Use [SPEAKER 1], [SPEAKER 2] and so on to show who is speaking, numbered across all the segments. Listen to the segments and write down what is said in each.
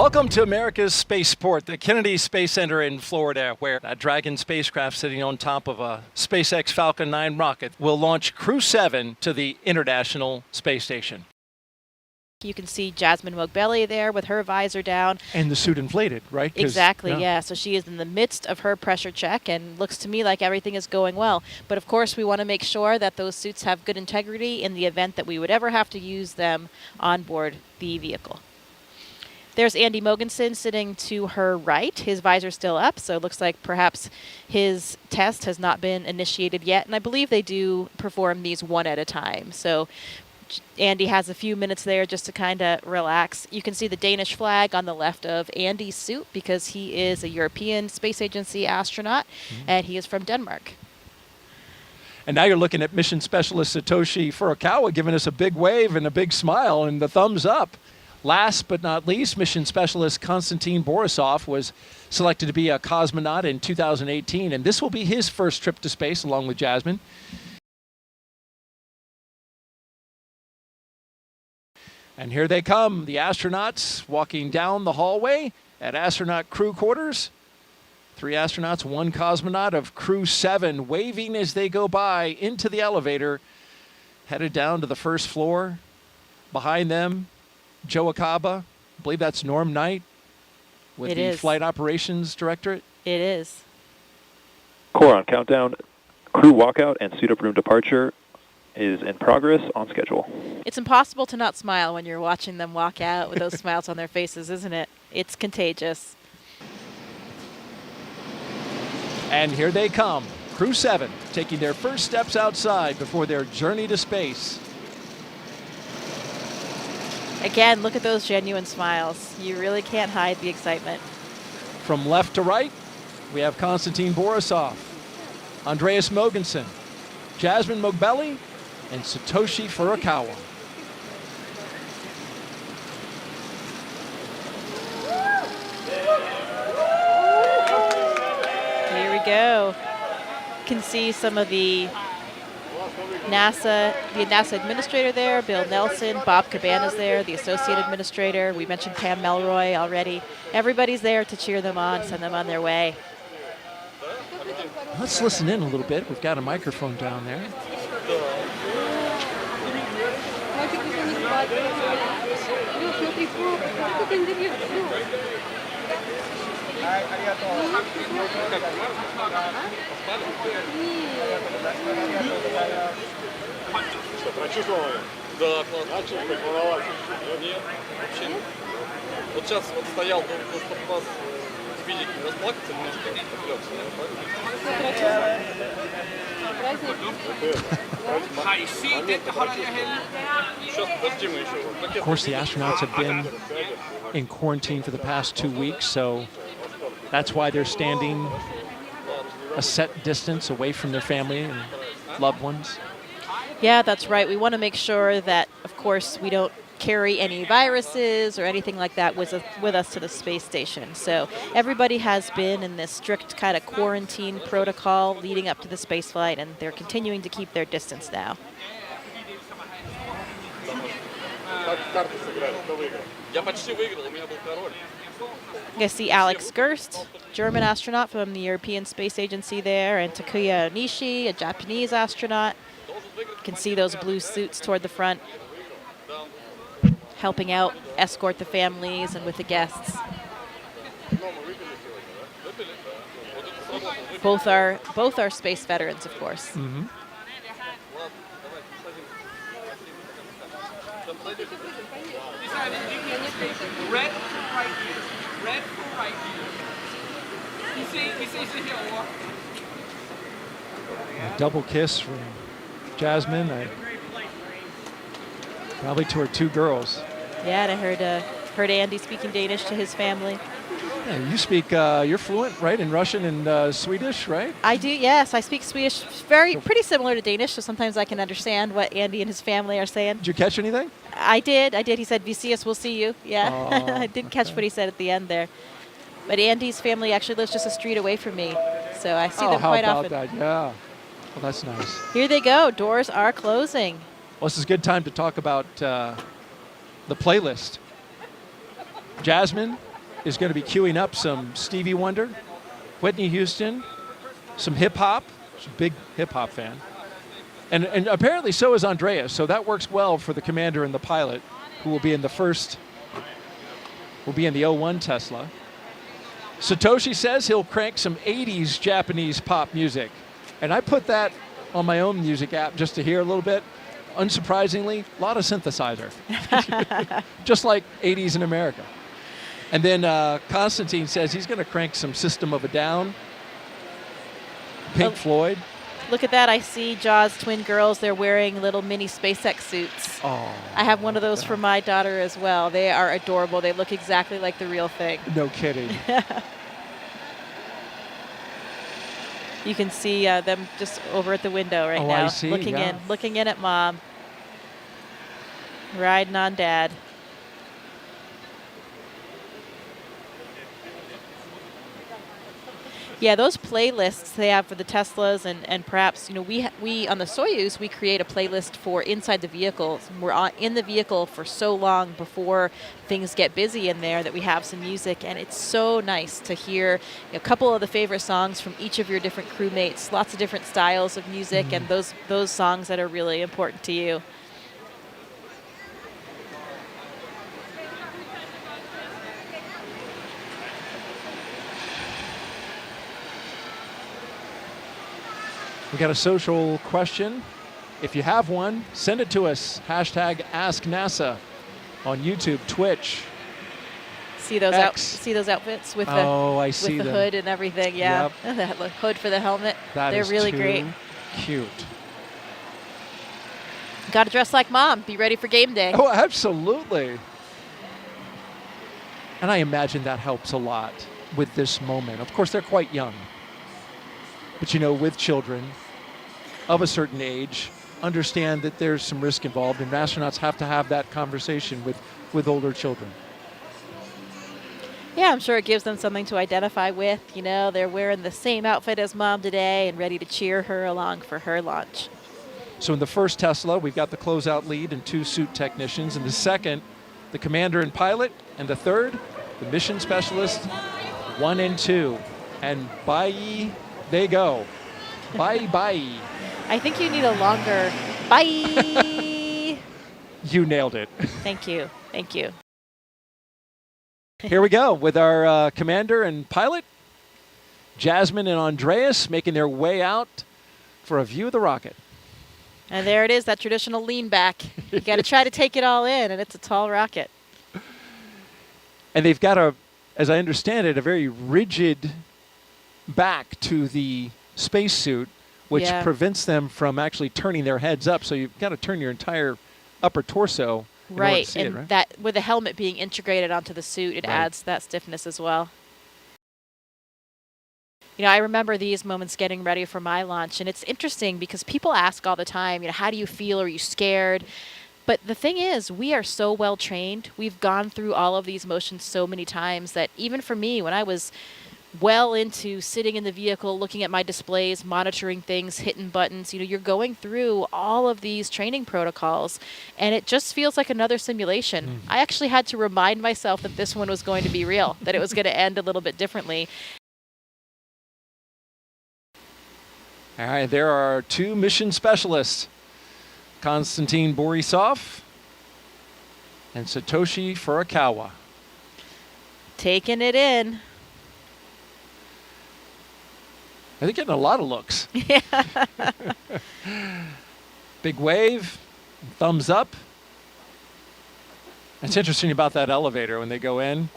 [SPEAKER 1] Welcome to America's spaceport, the Kennedy Space Center in Florida, where a Dragon spacecraft sitting on top of a SpaceX Falcon 9 rocket will launch Crew-7 to the International Space Station.
[SPEAKER 2] You can see Jasmin Moghbeli there with her visor down.
[SPEAKER 1] And the suit inflated, right?
[SPEAKER 2] Exactly, yeah. So she is in the midst of her pressure check and looks to me like everything is going well. But of course, we want to make sure that those suits have good integrity in the event that we would ever have to use them on board the vehicle. There's Andy Mogensen sitting to her right. His visor's still up, so it looks like perhaps his test has not been initiated yet. And I believe they do perform these one at a time. So Andy has a few minutes there just to kind of relax. You can see the Danish flag on the left of Andy's suit because he is a European Space Agency astronaut, and he is from Denmark.
[SPEAKER 1] And now you're looking at mission specialist Satoshi Furukawa giving us a big wave and a big smile and the thumbs up. Last but not least, mission specialist Konstantin Borisov was selected to be a cosmonaut in 2018, and this will be his first trip to space along with Jasmin. And here they come, the astronauts walking down the hallway at astronaut crew quarters. 3 astronauts, 1 cosmonaut of Crew-7 waving as they go by into the elevator, headed down to the first floor. Behind them, Joe Akaba, I believe that's Norm Knight with the Flight Operations Directorate.
[SPEAKER 2] It is.
[SPEAKER 3] Core on countdown, crew walkout and suit up room departure is in progress on schedule.
[SPEAKER 2] It's impossible to not smile when you're watching them walk out with those smiles on their faces, isn't it? It's contagious.
[SPEAKER 1] And here they come, Crew-7, taking their first steps outside before their journey to space.
[SPEAKER 2] Again, look at those genuine smiles. You really can't hide the excitement.
[SPEAKER 1] From left to right, we have Konstantin Borisov, Andreas Mogensen, Jasmin Moghbeli, and Satoshi Furukawa.
[SPEAKER 2] Here we go. You can see some of the NASA administrator there, Bill Nelson, Bob Cabana's there, the associate administrator. We mentioned Pam Melroy already. Everybody's there to cheer them on, send them on their way.
[SPEAKER 1] Let's listen in a little bit. We've got a microphone down there.
[SPEAKER 4] Да, начал, кайфовал. Нет, вообще нет. Вот сейчас вот стоял, чтобы вас видеть, расплакаться немножко, отвлекся.
[SPEAKER 1] Of course, the astronauts have been in quarantine for the past 2 weeks, so that's why they're standing a set distance away from their family and loved ones.
[SPEAKER 2] Yeah, that's right. We want to make sure that, of course, we don't carry any viruses or anything like that with us to the space station. So everybody has been in this strict kind of quarantine protocol leading up to the space flight, and they're continuing to keep their distance now. You see Alex Gerst, German astronaut from the European Space Agency there, and Takuya Onishi, a Japanese astronaut. You can see those blue suits toward the front, helping out, escort the families and with the guests. Both are space veterans, of course.
[SPEAKER 1] Mm-hmm.
[SPEAKER 5] Red right here. Red right here. You see here.
[SPEAKER 1] A double kiss from Jasmin, probably to her 2 girls.
[SPEAKER 2] Yeah, and I heard Andy speaking Danish to his family.
[SPEAKER 1] Yeah, you speak, you're fluent, right, in Russian and Swedish, right?
[SPEAKER 2] I do, yes. I speak Swedish, pretty similar to Danish, so sometimes I can understand what Andy and his family are saying.
[SPEAKER 1] Did you catch anything?
[SPEAKER 2] I did. He said, "Vi ses, we'll see you." Yeah,
[SPEAKER 1] oh,
[SPEAKER 2] I didn't catch what he said at the end there. But Andy's family actually lives just a street away from me, so I see them quite often.
[SPEAKER 1] How about that? Yeah. Well, that's nice.
[SPEAKER 2] Here they go. Doors are closing.
[SPEAKER 1] Well, this is a good time to talk about the playlist. Jasmin, is going to be queuing up some Stevie Wonder, Whitney Houston, some hip-hop. She's a big hip-hop fan. And apparently so is Andreas, so that works well for the commander and the pilot, who will be in the '01 Tesla. Satoshi says he'll crank some 80s Japanese pop music. And I put that on my own music app just to hear a little bit. Unsurprisingly, a lot of synthesizer. Just like 80s in America. And then Konstantin says he's going to crank some System of a Down, Pink Floyd.
[SPEAKER 2] Look at that. I see Jaws twin girls. They're wearing little mini SpaceX suits.
[SPEAKER 1] Oh,
[SPEAKER 2] I have one of those for my daughter as well. They are adorable. They look exactly like the real thing.
[SPEAKER 1] No kidding.
[SPEAKER 2] You can see them just over at the window right now.
[SPEAKER 1] I see,
[SPEAKER 2] looking in at Mom. Riding on Dad. Yeah, those playlists they have for the Teslas and perhaps, we on the Soyuz, we create a playlist for inside the vehicles. We're in the vehicle for so long before things get busy in there that we have some music, and it's so nice to hear a couple of the favorite songs from each of your different crewmates, lots of different styles of music, and those songs that are really important to you.
[SPEAKER 1] We got a social question. If you have one, send it to us. Hashtag AskNASA on YouTube, Twitch.
[SPEAKER 2] See those outfits with
[SPEAKER 1] I
[SPEAKER 2] the
[SPEAKER 1] see them.
[SPEAKER 2] hood and everything. Yeah,
[SPEAKER 1] Yep.
[SPEAKER 2] that hood for the helmet. They're
[SPEAKER 1] is
[SPEAKER 2] really
[SPEAKER 1] too
[SPEAKER 2] great.
[SPEAKER 1] Cute.
[SPEAKER 2] Got to dress like Mom. Be ready for game day.
[SPEAKER 1] Oh, absolutely. And I imagine that helps a lot with this moment. Of course, they're quite young. But, with children of a certain age, understand that there's some risk involved, and astronauts have to have that conversation with older children.
[SPEAKER 2] Yeah, I'm sure it gives them something to identify with. They're wearing the same outfit as Mom today and ready to cheer her along for her launch.
[SPEAKER 1] So in the first Tesla, we've got the closeout lead and 2 suit technicians. In the second, the commander and pilot. And the third, the mission specialist, 1 and 2. And bye they go. Bye.
[SPEAKER 2] I think you need a longer bye.
[SPEAKER 1] You nailed it.
[SPEAKER 2] Thank you.
[SPEAKER 1] Here we go with our commander and pilot, Jasmin and Andreas, making their way out for a view of the rocket.
[SPEAKER 2] And there it is, that traditional lean back. You got to try to take it all in, and it's a tall rocket.
[SPEAKER 1] And they've got as I understand it, a very rigid back to the spacesuit, which prevents them from actually turning their heads up. So you've got to turn your entire upper torso.
[SPEAKER 2] Right,
[SPEAKER 1] and
[SPEAKER 2] right? That with the helmet being integrated onto the suit, it adds that stiffness as well. I remember these moments getting ready for my launch, and it's interesting because people ask all the time, how do you feel? Are you scared? But the thing is, we are so well trained. We've gone through all of these motions so many times that even for me, when I was well into sitting in the vehicle, looking at my displays, monitoring things, hitting buttons, you're going through all of these training protocols, and it just feels like another simulation. I actually had to remind myself that this one was going to be real, that it was going to end a little bit differently.
[SPEAKER 1] All right, there are 2 mission specialists, Konstantin Borisov and Satoshi Furukawa.
[SPEAKER 2] Taking it in.
[SPEAKER 1] They're getting a lot of looks.
[SPEAKER 2] Yeah.
[SPEAKER 1] Big wave, thumbs up. It's interesting about that elevator when they go in.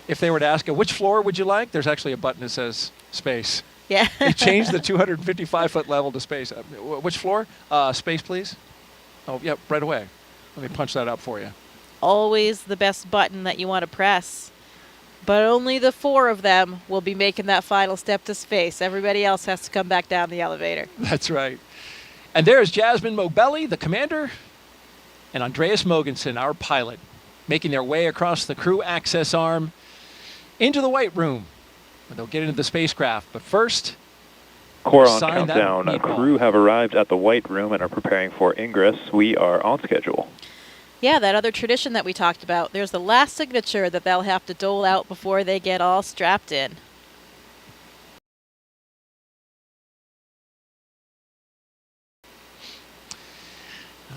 [SPEAKER 1] If they were to ask, which floor would you like? There's actually a button that says space.
[SPEAKER 2] Yeah.
[SPEAKER 1] They changed the 255-foot level to space. Which floor? Space, please. Oh, yeah, right away. Let me punch that up for you.
[SPEAKER 2] Always the best button that you want to press. But only the 4 of them will be making that final step to space. Everybody else has to come back down the elevator.
[SPEAKER 1] That's right. And there's Jasmin Moghbeli, the commander, and Andreas Mogensen, our pilot, making their way across the crew access arm into the White Room, where they'll get into the spacecraft. But first,
[SPEAKER 3] Core on
[SPEAKER 1] sign that
[SPEAKER 3] countdown.
[SPEAKER 1] meatball.
[SPEAKER 3] Crew have arrived at the White Room and are preparing for ingress. We are on schedule.
[SPEAKER 2] Yeah, that other tradition that we talked about. There's the last signature that they'll have to dole out before they get all strapped in.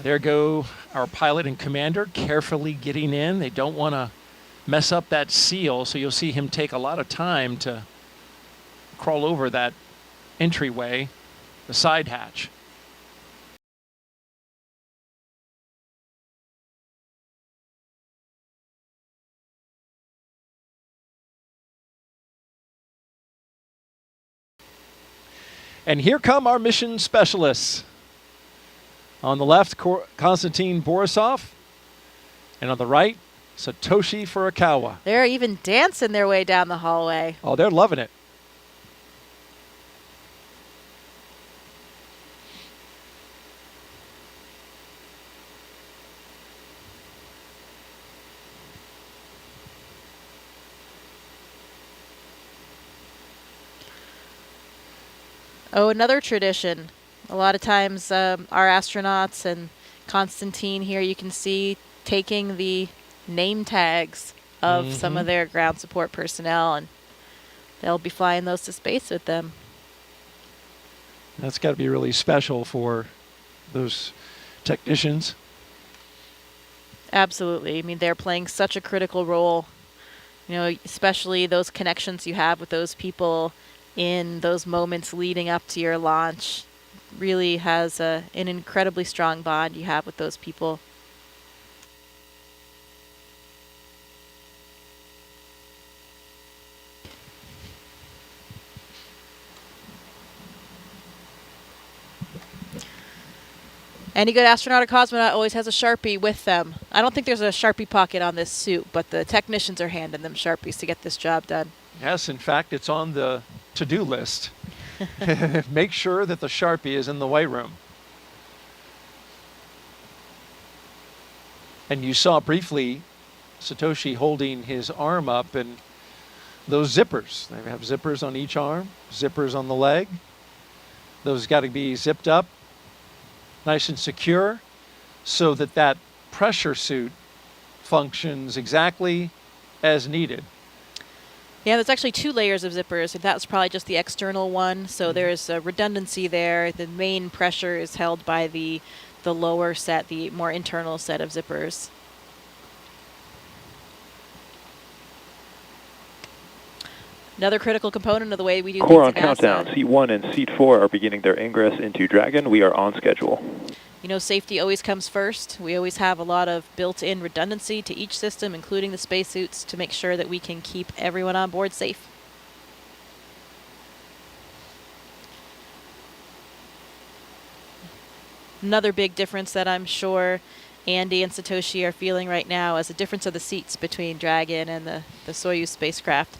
[SPEAKER 1] There go our pilot and commander carefully getting in. They don't want to mess up that seal, so you'll see him take a lot of time to crawl over that entryway, the side hatch. And here come our mission specialists. On the left, Konstantin Borisov, and on the right, Satoshi Furukawa.
[SPEAKER 2] They're even dancing their way down the hallway.
[SPEAKER 1] Oh, they're loving it.
[SPEAKER 2] Oh, another tradition. A lot of times our astronauts and Konstantin here, you can see taking the name tags of some of their ground support personnel, and they'll be flying those to space with them.
[SPEAKER 1] That's got to be really special for those technicians.
[SPEAKER 2] Absolutely. I mean, they're playing such a critical role, you know, especially those connections you have with those people in those moments leading up to your launch. Really has an incredibly strong bond you have with those people. Any good astronaut or cosmonaut always has a Sharpie with them. I don't think there's a Sharpie pocket on this suit, but the technicians are handing them Sharpies to get this job done.
[SPEAKER 1] Yes, in fact, it's on the to-do list. Make sure that the Sharpie is in the white room. And you saw briefly Satoshi holding his arm up, and those zippers. They have zippers on each arm, zippers on the leg. Those got to be zipped up, nice and secure, so that that pressure suit functions exactly as needed.
[SPEAKER 2] Yeah, there's actually 2 layers of zippers. That's probably just the external one, so there's a redundancy there. The main pressure is held by the lower set, the more internal set of zippers. Another critical component of the way we do
[SPEAKER 3] Core on
[SPEAKER 2] things at NASA.
[SPEAKER 3] countdown. Seat 1 and Seat 4 are beginning their ingress into Dragon. We are on schedule.
[SPEAKER 2] You know, safety always comes first. We always have a lot of built-in redundancy to each system, including the spacesuits, to make sure that we can keep everyone on board safe. Another big difference that I'm sure Andy and Satoshi are feeling right now is the difference of the seats between Dragon and the Soyuz spacecraft.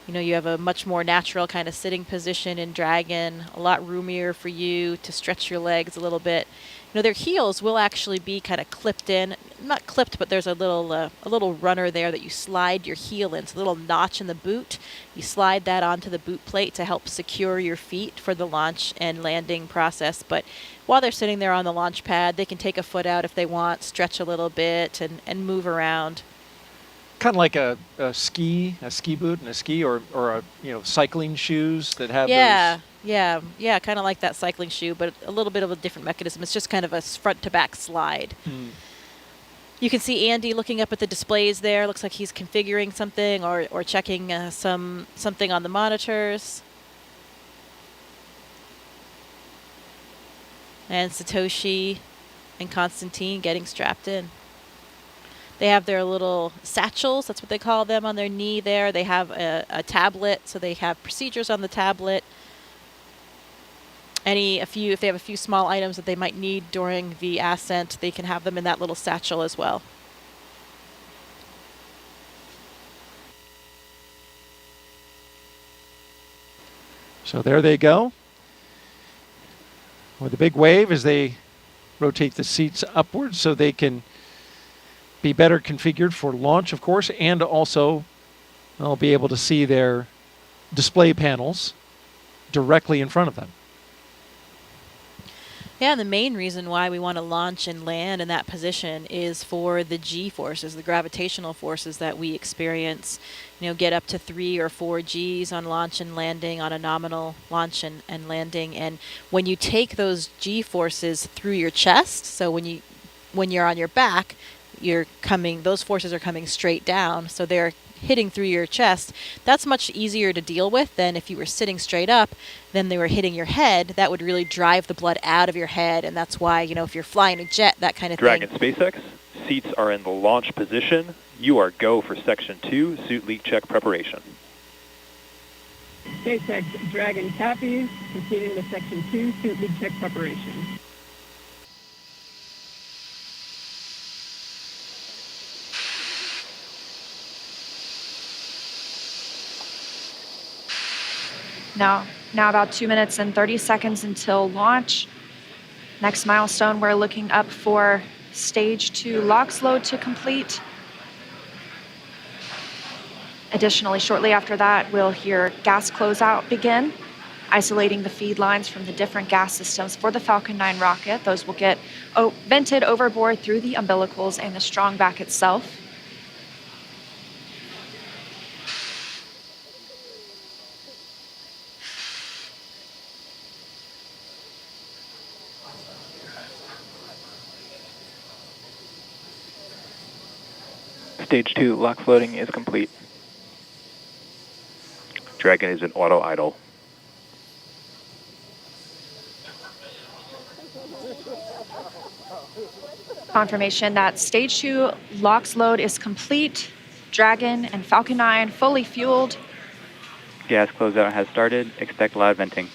[SPEAKER 2] You know, you have a much more natural kind of sitting position in Dragon, a lot roomier for you to stretch your legs a little bit. You know, their heels will actually be kind of clipped in. Not clipped, but there's a little runner there that you slide your heel in. It's a little notch in the boot. You slide that onto the boot plate to help secure your feet for the launch and landing process. But while they're sitting there on the launch pad, they can take a foot out if they want, stretch a little bit, and move around.
[SPEAKER 1] Kind of like a ski boot and a ski, or a, cycling shoes that have those.
[SPEAKER 2] Yeah, kind of like that cycling shoe, but a little bit of a different mechanism. It's just kind of a front to back slide. You can see Andy looking up at the displays there. Looks like he's configuring something or checking something on the monitors. And Satoshi and Konstantin getting strapped in. They have their little satchels, that's what they call them, on their knee there. They have a tablet, so they have procedures on the tablet. If they have a few small items that they might need during the ascent, they can have them in that little satchel as well.
[SPEAKER 1] So there they go. With a big wave as they rotate the seats upwards so they can be better configured for launch, of course, and also they'll be able to see their display panels directly in front of them.
[SPEAKER 2] Yeah, and the main reason why we want to launch and land in that position is for the G forces, the gravitational forces that we experience. You know, get up to 3 or 4 Gs on launch and landing, on a nominal launch and landing. And when you take those G forces through your chest, so when you're on your back, those forces are coming straight down, so they're hitting through your chest. That's much easier to deal with than if you were sitting straight up, then they were hitting your head. That would really drive the blood out of your head, and that's why, you know, if you're flying a jet, that kind of
[SPEAKER 3] Dragon
[SPEAKER 2] thing.
[SPEAKER 3] SpaceX, seats are in the launch position. You are go for Section 2, suit leak check preparation.
[SPEAKER 6] SpaceX Dragon copies, proceeding to Section 2, suit leak check preparation.
[SPEAKER 7] Now about 2 minutes and 30 seconds until launch. Next milestone, we're looking up for stage 2 LOX load to complete. Additionally, shortly after that, we'll hear gas closeout begin, isolating the feed lines from the different gas systems for the Falcon 9 rocket. Those will get vented overboard through the umbilicals and the strong back itself.
[SPEAKER 3] Stage 2 LOX loading is complete. Dragon is in auto idle.
[SPEAKER 7] Confirmation that stage 2 LOX load is complete. Dragon and Falcon 9 fully fueled.
[SPEAKER 8] Gas closeout has started. Expect loud venting.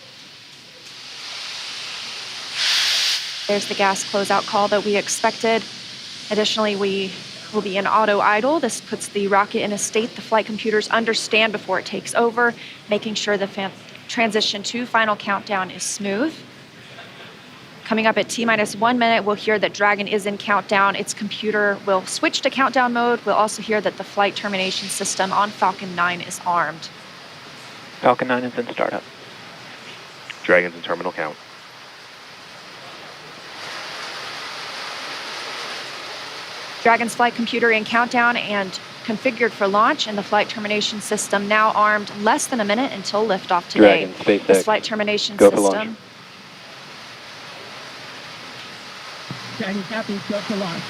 [SPEAKER 7] There's the gas closeout call that we expected. Additionally, we will be in auto idle. This puts the rocket in a state the flight computers understand before it takes over, making sure the transition to final countdown is smooth. Coming up at T-minus 1 minute, we'll hear that Dragon is in countdown. Its computer will switch to countdown mode. We'll also hear that the flight termination system on Falcon 9 is armed.
[SPEAKER 3] Falcon 9 is in startup. Dragon's in terminal count.
[SPEAKER 7] Dragon's flight computer in countdown and configured for launch, and the flight termination system now armed. Less than a minute until liftoff today.
[SPEAKER 3] Dragon, SpaceX,
[SPEAKER 7] this flight termination
[SPEAKER 3] go for
[SPEAKER 7] system.
[SPEAKER 3] launch.
[SPEAKER 6] Dragon copies, go for launch.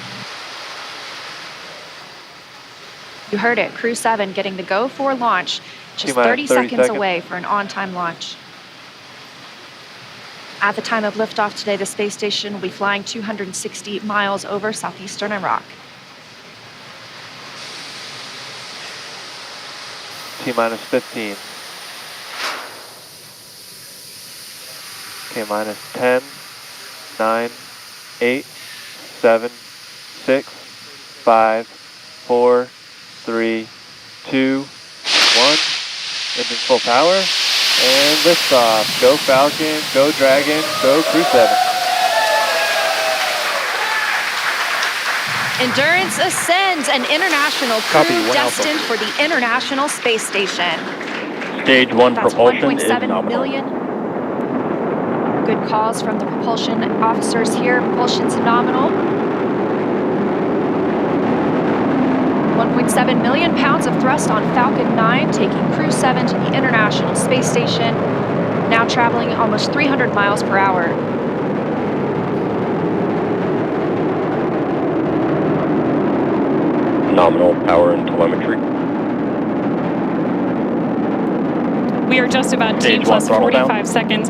[SPEAKER 7] You heard it, Crew-7 getting the go for launch, just 30 seconds away for an on-time launch. At the time of liftoff today, the space station will be flying 260 miles over southeastern Iraq.
[SPEAKER 3] T-minus 15. K-minus 10, 9, 8, 7, 6, 5, 4, 3, 2, 1. Engines full power, and liftoff. Go Falcon, go Dragon, go Crew-7.
[SPEAKER 7] Endurance ascends, an international crew
[SPEAKER 3] Copy, 1
[SPEAKER 7] destined
[SPEAKER 3] Alpha.
[SPEAKER 7] for the International Space Station.
[SPEAKER 3] Stage 1
[SPEAKER 7] That's
[SPEAKER 3] propulsion is
[SPEAKER 7] 1.7
[SPEAKER 3] nominal.
[SPEAKER 7] million. Good calls from the propulsion officers here. Propulsion's nominal. 1.7 million pounds of thrust on Falcon 9, taking Crew-7 to the International Space Station, now traveling almost 300 miles per hour.
[SPEAKER 3] Nominal power and telemetry.
[SPEAKER 9] We are just about T
[SPEAKER 3] Stage
[SPEAKER 9] plus
[SPEAKER 3] 1 throttle
[SPEAKER 9] 45 seconds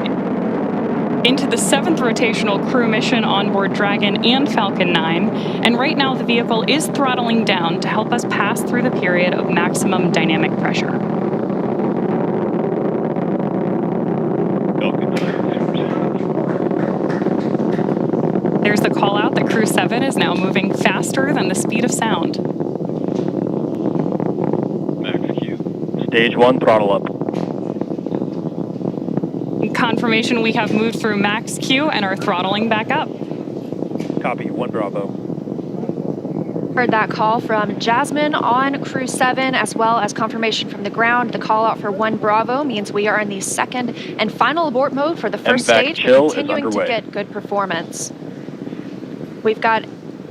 [SPEAKER 9] into the 7th rotational crew mission on board Dragon and Falcon 9, and right now the vehicle is throttling down to help us pass through the period of maximum dynamic pressure. There's the call out that Crew-7 is now moving faster than the speed of sound.
[SPEAKER 3] Max Q. Stage 1 throttle up.
[SPEAKER 9] Confirmation we have moved through max Q and are throttling back up.
[SPEAKER 3] Copy, 1 Bravo.
[SPEAKER 7] Heard that call from Jasmin on Crew-7, as well as confirmation from the ground. The call out for 1 Bravo means we are in the second and final abort mode for the first stage, but continuing to get good performance. We've got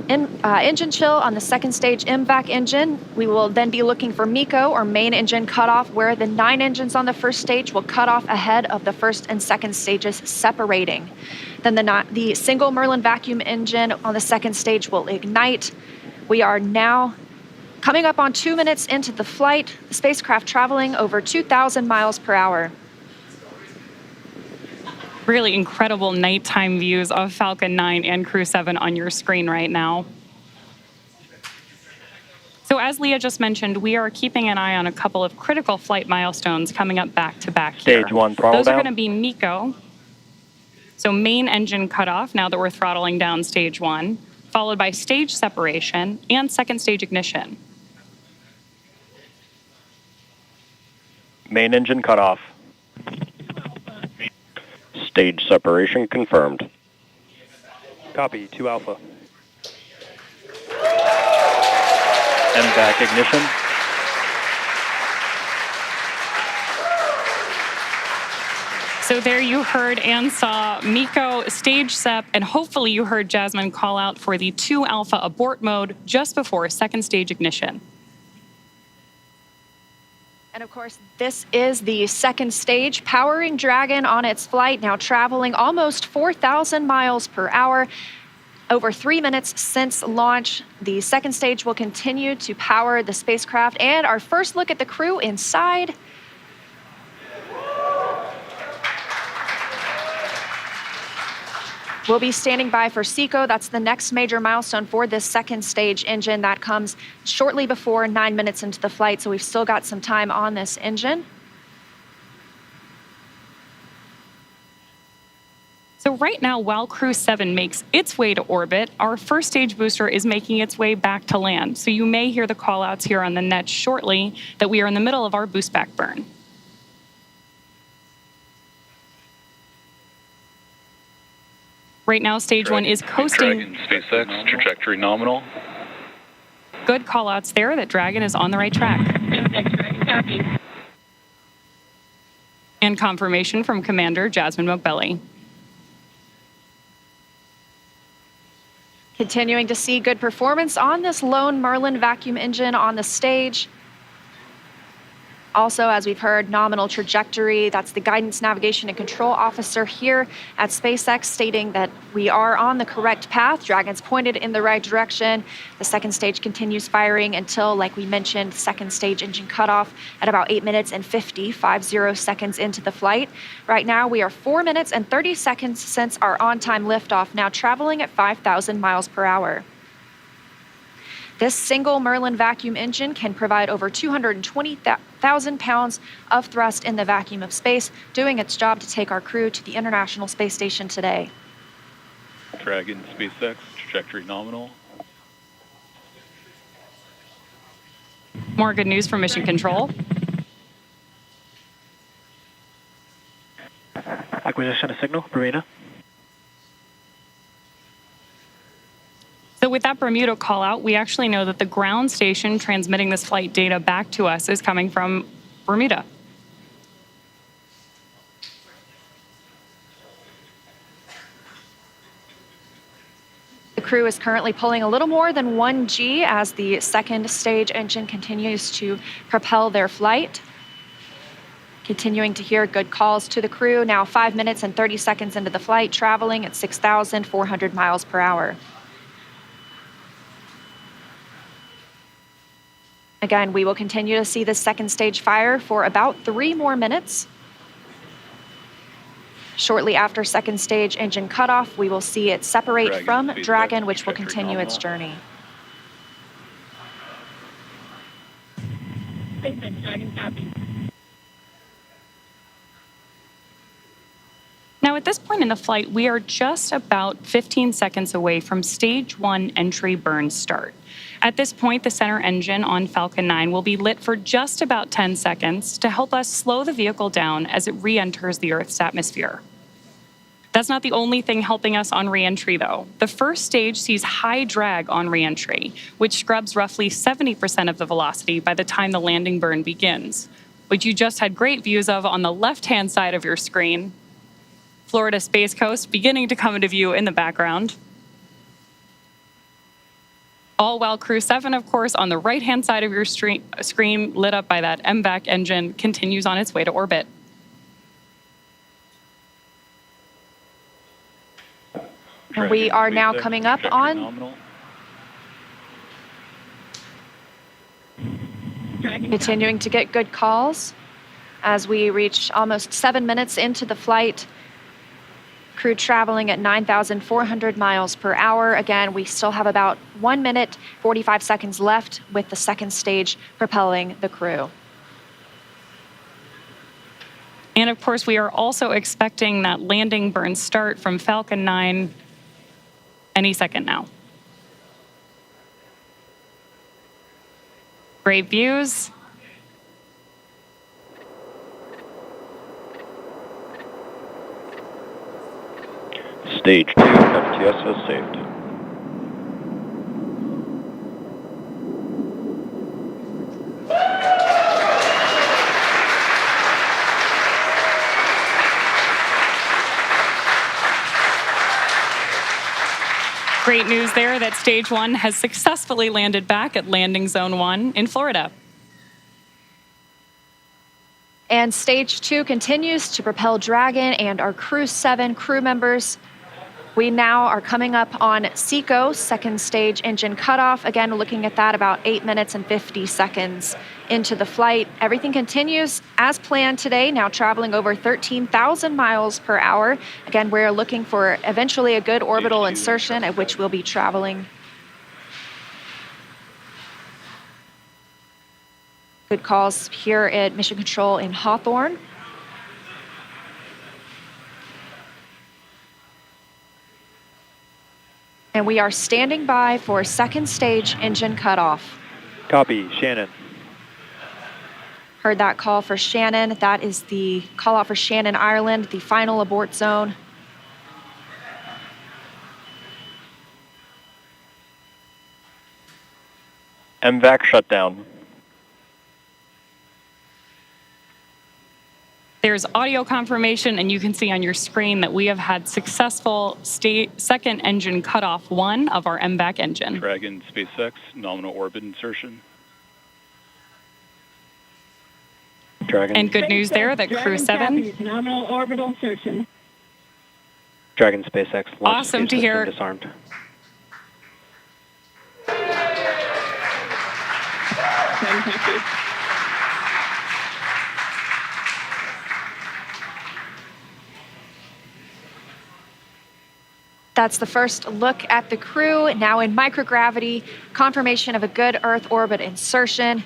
[SPEAKER 7] engine chill on the second stage MVAC engine. We will then be looking for MECO, or main engine cutoff, where the 9 engines on the first stage will cut off ahead of the first and second stages separating. Then the single Merlin vacuum engine on the second stage will ignite. We are now coming up on 2 minutes into the flight, the spacecraft traveling over 2,000 miles per hour.
[SPEAKER 9] Really incredible nighttime views of Falcon 9 and Crew-7 on your screen right now. So as Leah just mentioned, we are keeping an eye on a couple of critical flight milestones coming up back to back here.
[SPEAKER 3] Stage 1 throttle down.
[SPEAKER 9] Those are going to be MECO. So main engine cutoff, now that we're throttling down stage 1, followed by stage separation and second stage ignition.
[SPEAKER 3] Main engine cutoff.
[SPEAKER 10] Stage separation confirmed.
[SPEAKER 3] Copy, 2 Alpha. MVAC ignition.
[SPEAKER 9] So there you heard and saw MECO, stage sep, and hopefully you heard Jasmin call out for the 2 Alpha abort mode just before second stage ignition.
[SPEAKER 7] And of course, this is the second stage, powering Dragon on its flight, now traveling almost 4,000 miles per hour. Over 3 minutes since launch, the second stage will continue to power the spacecraft. And our first look at the crew inside. We'll be standing by for SECO. That's the next major milestone for this second stage engine. That comes shortly before 9 minutes into the flight, so we've still got some time on this engine.
[SPEAKER 9] So right now, while Crew-7 makes its way to orbit, our first stage booster is making its way back to land. So you may hear the call-outs here on the net shortly that we are in the middle of our boost back burn. Right now, stage 1 is coasting.
[SPEAKER 11] Dragon, SpaceX, trajectory nominal.
[SPEAKER 9] Good call-outs there that Dragon is on the right track. And confirmation from Commander Jasmin Moghbeli.
[SPEAKER 7] Continuing to see good performance on this lone Merlin vacuum engine on the stage. Also, as we've heard, nominal trajectory. That's the guidance, navigation, and control officer here at SpaceX stating that we are on the correct path. Dragon's pointed in the right direction. The second stage continues firing until, like we mentioned, second stage engine cutoff at about 8 minutes and 50 seconds into the flight. Right now, we are 4 minutes and 30 seconds since our on-time liftoff, now traveling at 5,000 miles per hour. This single Merlin vacuum engine can provide over 220,000 pounds of thrust in the vacuum of space, doing its job to take our crew to the International Space Station today.
[SPEAKER 11] Dragon, SpaceX, trajectory nominal.
[SPEAKER 9] More good news from Mission Control.
[SPEAKER 3] Acquisition of signal, Bermuda.
[SPEAKER 9] So with that Bermuda call out, we actually know that the ground station transmitting this flight data back to us is coming from Bermuda.
[SPEAKER 7] The crew is currently pulling a little more than 1 G as the second stage engine continues to propel their flight. Continuing to hear good calls to the crew, now 5 minutes and 30 seconds into the flight, traveling at 6,400 miles per hour. Again, we will continue to see the second stage fire for about 3 more minutes. Shortly after second stage engine cutoff, we will see it separate from Dragon, which will continue its journey.
[SPEAKER 9] Now, at this point in the flight, we are just about 15 seconds away from stage 1 entry burn start. At this point, the center engine on Falcon 9 will be lit for just about 10 seconds to help us slow the vehicle down as it re-enters the Earth's atmosphere. That's not the only thing helping us on re-entry, though. The first stage sees high drag on re-entry, which scrubs roughly 70% of the velocity by the time the landing burn begins, which you just had great views of on the left-hand side of your screen. Florida Space Coast beginning to come into view in the background. All while Crew-7, of course, on the right-hand side of your screen, lit up by that MVAC engine, continues on its way to orbit.
[SPEAKER 7] We are now coming up on
[SPEAKER 11] Nominal.
[SPEAKER 7] continuing to get good calls as we reach almost 7 minutes into the flight. Crew traveling at 9,400 miles per hour. Again, we still have about 1 minute, 45 seconds left with the second stage propelling the crew.
[SPEAKER 9] And of course, we are also expecting that landing burn start from Falcon 9 any second now. Great views.
[SPEAKER 10] Stage 2 FTSO saved.
[SPEAKER 9] Great news there that Stage 1 has successfully landed back at Landing Zone 1 in Florida.
[SPEAKER 7] And Stage 2 continues to propel Dragon and our Crew-7 crew members. We now are coming up on SECO, second stage engine cutoff. Again, looking at that about 8 minutes and 50 seconds into the flight. Everything continues as planned today, now traveling over 13,000 miles per hour. Again, we're looking for eventually a good orbital insertion at which we'll be traveling. Good calls here at Mission Control in Hawthorne. And we are standing by for second stage engine cutoff.
[SPEAKER 3] Copy, Shannon.
[SPEAKER 7] Heard that call for Shannon. That is the call out for Shannon, Ireland, the final abort zone.
[SPEAKER 10] MVAC shutdown.
[SPEAKER 9] There's audio confirmation, and you can see on your screen that we have had successful second engine cutoff 1 of our MVAC engine.
[SPEAKER 11] Dragon SpaceX nominal orbit insertion.
[SPEAKER 10] Dragon.
[SPEAKER 9] And good news there that Crew-7.
[SPEAKER 6] Nominal orbital insertion.
[SPEAKER 10] Dragon SpaceX launch
[SPEAKER 9] Awesome
[SPEAKER 10] escape
[SPEAKER 9] to hear.
[SPEAKER 10] system disarmed.
[SPEAKER 6] Fantastic.
[SPEAKER 7] That's the first look at the crew, now in microgravity, confirmation of a good Earth orbit insertion.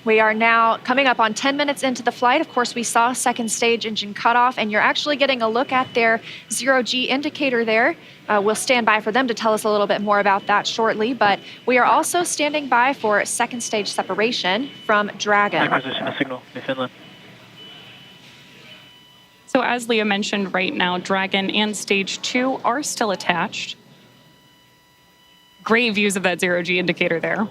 [SPEAKER 7] We are now coming up on 10 minutes into the flight. Of course, we saw second stage engine cutoff, and you're actually getting a look at their zero-G indicator there. We'll stand by for them to tell us a little bit more about that shortly, but we are also standing by for second stage separation from Dragon.
[SPEAKER 3] Acquisition of signal in Finland.
[SPEAKER 9] So as Leah mentioned, right now, Dragon and Stage 2 are still attached. Great views of that zero-G indicator there.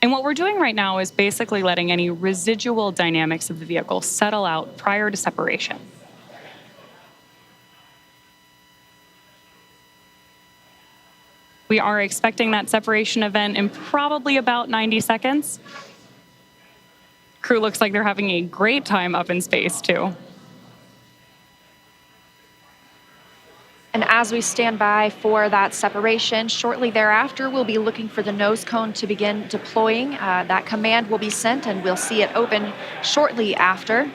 [SPEAKER 9] And what we're doing right now is basically letting any residual dynamics of the vehicle settle out prior to separation. We are expecting that separation event in probably about 90 seconds. Crew looks like they're having a great time up in space, too.
[SPEAKER 7] And as we stand by for that separation, shortly thereafter, we'll be looking for the nose cone to begin deploying. That command will be sent, and we'll see it open shortly after.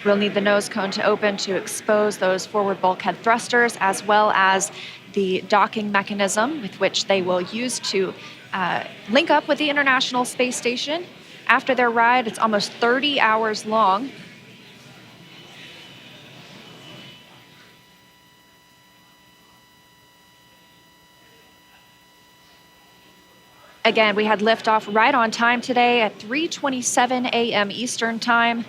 [SPEAKER 7] We'll need the nose cone to open to expose those forward bulkhead thrusters, as well as the docking mechanism with which they will use to link up with the International Space Station. After their ride, it's almost 30 hours long. Again, we had liftoff right on time today at 3:27 a.m. Eastern Time.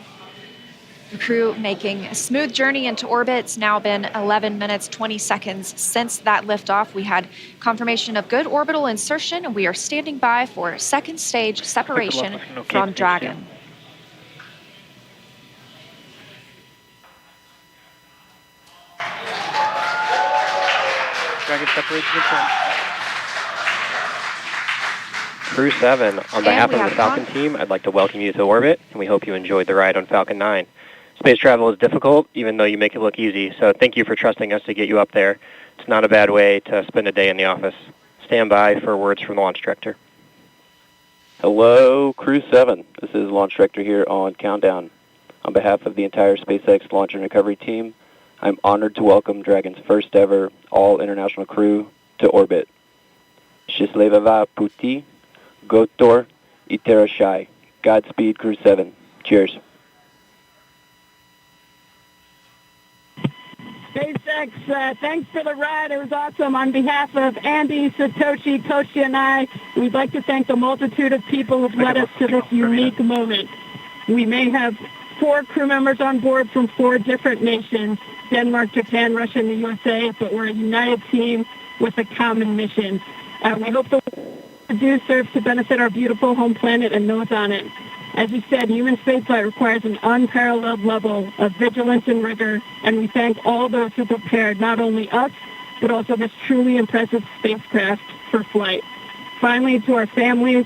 [SPEAKER 7] The crew making a smooth journey into orbit. It's now been 11 minutes, 20 seconds since that liftoff. We had confirmation of good orbital insertion, and we are standing by for second stage separation from Dragon.
[SPEAKER 8] Dragon separation confirmed. Crew-7, on behalf of the Falcon team, I'd like to welcome you to orbit, and we hope you enjoyed the ride on Falcon 9. Space travel is difficult, even though you make it look easy, so thank you for trusting us to get you up there. It's not a bad way to spend a day in the office. Stand by for words from the launch director.
[SPEAKER 3] Hello, Crew-7. This is Launch Director here on Countdown. On behalf of the entire SpaceX Launch and Recovery team, I'm honored to welcome Dragon's first ever all-international crew to orbit. Счастливого пути, Gotor, Iterashai. Godspeed, Crew-7. Cheers.
[SPEAKER 6] SpaceX, thanks for the ride. It was awesome. On behalf of Andy, Satoshi, Toshi, and I, we'd like to thank the multitude of people who've led us to this unique moment. We may have 4 crew members on board from 4 different nations, Denmark, Japan, Russia, and the USA, but we're a united team with a common mission. We hope the work we do serves to benefit our beautiful home planet and those on it. As you said, human spaceflight requires an unparalleled level of vigilance and rigor, and we thank all those who prepared not only us, but also this truly impressive spacecraft for flight. Finally, to our families,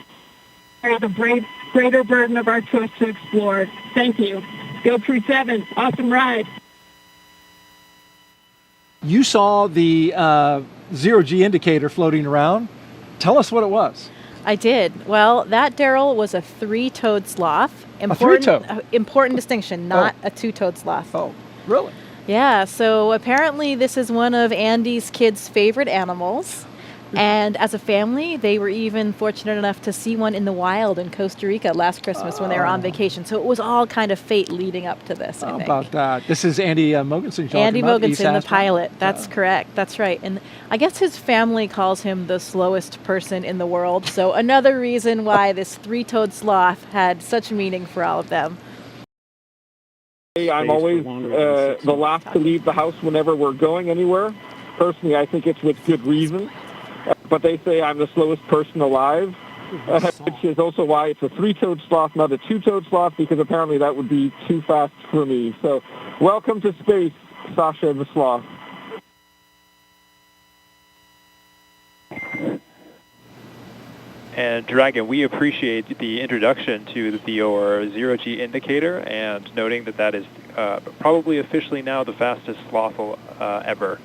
[SPEAKER 6] the greater burden of our choice to explore. Thank you. Go Crew-7. Awesome ride.
[SPEAKER 1] You saw the zero-G indicator floating around. Tell us what it was.
[SPEAKER 2] I did. Well, that, Daryl, was a 3-toed sloth.
[SPEAKER 1] Three-toed?
[SPEAKER 2] Important distinction, not a 2-toed sloth.
[SPEAKER 1] Oh, really?
[SPEAKER 2] Yeah, so apparently this is one of Andy's kids' favorite animals. And as a family, they were even fortunate enough to see one in the wild in Costa Rica last Christmas when they were on vacation. So it was all kind of fate leading up to this, I think.
[SPEAKER 1] How about that? This is Andy Mogensen.
[SPEAKER 2] Andy Mogensen, the pilot. That's correct. That's right. And I guess his family calls him the slowest person in the world. So another reason why this 3-toed sloth had such meaning for all of them.
[SPEAKER 12] I'm always the last to leave the house whenever we're going anywhere. Personally, I think it's with good reason. But they say I'm the slowest person alive, which is also why it's a 3-toed sloth, not a 2-toed sloth, because apparently that would be too fast for me. So welcome to space, Sasha the sloth.
[SPEAKER 3] And Dragon, we appreciate the introduction to your zero-G indicator and noting that that is probably officially now the fastest sloth ever.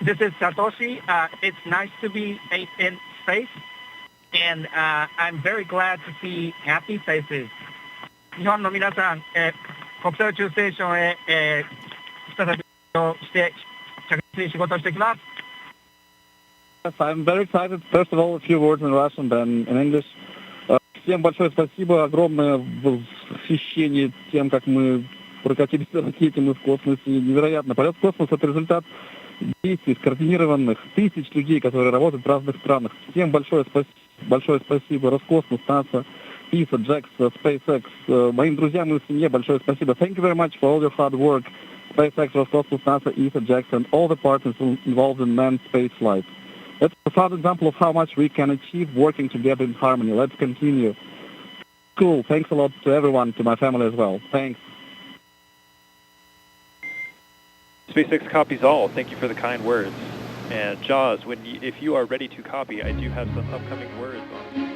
[SPEAKER 13] This is Satoshi. It's nice to be in space, and I'm very glad to see happy faces. 日本の皆さん、国際宇宙ステーションへ、再びして着実に仕事をしてきます。
[SPEAKER 12] Yes, I'm very excited. First of all, a few words in Russian, then in English. Всем большое спасибо, огромное восхищение тем, как мы прокатились на ракете, мы в космосе. Невероятно. Полет в космос — это результат действий скоординированных тысяч людей, которые работают в разных странах. Всем большое спасибо. Роскосмос, НАСА, ИСА, JAXA, SpaceX. Моим друзьям и семье большое спасибо. Thank you very much for all your hard work. SpaceX, Roscosmos, NASA, ESA, JAXA, and all the partners involved in manned space flight. That's a proud example of how much we can achieve working together in harmony. Let's continue. Cool. Thanks a lot to everyone, to my family as well. Thanks.
[SPEAKER 3] SpaceX copies all. Thank you for the kind words. And Jaws, if you are ready to copy, I do have some upcoming words on.